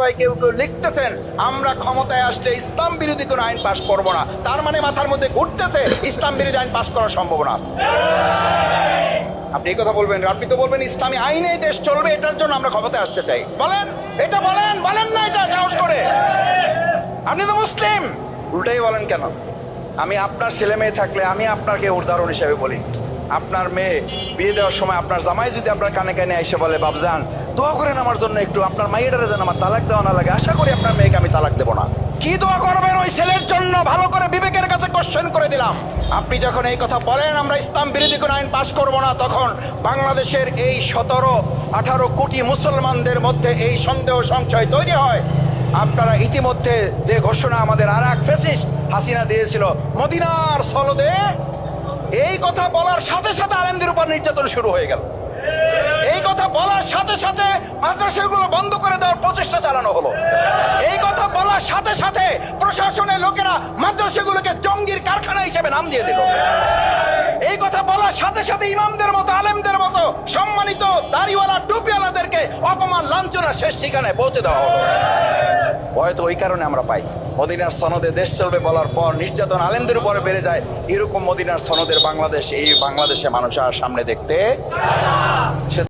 ভাই কেউ কেউ লিখতেছেন আমরা ক্ষমতায় আসলে ইসলাম বিরোধী কোনো আইন পাশ করব না, তার মানে মাথার মধ্যে ঘুরতেছে ইসলাম বিরোধী আইন পাশ করার সম্ভাবনা আছে। আপনি এই কথা বলবেন, আপনি তো বলবেন ইসলামী আইনে দেশ চলবে, এটার জন্য আমরা ক্ষমতায় আসতে চাই। বলেন এটা, বলেন বলেন না এটা সাহস করে। আপনি তো মুসলিম, উল্টাই বলেন কেন? আমি আপনার ছেলে মেয়ে থাকলে আমি আপনাকে উদাহরণ হিসেবে বলি, আপনার মেয়ে বিয়ে দেওয়ার সময় আপনার জামাই যদি আপনার কানে কানে এসে বলে বাবজান দোয়া করেন আমার জন্য একটু, আপনার মাইয়েটারে যেন আমার তালাক দেওয়া না লাগে, আশা করি আপনার মেয়েকে আমি তালাক দেবো না। কি দোয়া করবেন ওই ছেলের জন্য? ভালো করে বিবেকের কাছে কোশ্চেন করে দিলাম। আপনি যখন এই কথা বলেন আমরা ইসলাম বিরোধী কোনো আইন পাশ করব না, তখন বাংলাদেশের এই 17-18 কোটি মুসলমানদের মধ্যে এই সন্দেহ সংশয় তৈরি হয়। আপনারা ইতিমধ্যে যে ঘোষণা আমাদের আর এক ফ্যাসিস্ট হাসিনা দিয়েছিল মদিনার সনদে, এই কথা বলার সাথে সাথে আলেমদের উপর নির্যাতন শুরু হয়ে গেল। এই কথা বলার সাথে সাথে মাদ্রাসাগুলো বন্ধ করে দেওয়ার প্রচেষ্টা চালানো হলো। এই কথা বলার সাথে সাথে প্রশাসনের লোকেরা মাদ্রাসাগুলোকে জঙ্গির কারখানা হিসেবে নাম দিয়ে দিল। এই কথা বলার সাথে সাথে ইমামদের মতো আলেমদের মতো সম্মানিত দাড়িওয়ালা টুপিওয়ালাদেরকে অপমান লাঞ্ছনা শেষ ঠিকানায় পৌঁছে দেওয়া হলো। হয়তো ওই কারণে আমরা পাই মদিনার সনদে দেশ চলবে বলার পর নির্যাতন আলেমদের উপরে বেড়ে যায়। এরকম মদিনার সনদের বাংলাদেশ, এই বাংলাদেশে মানুষ আর সামনে দেখতে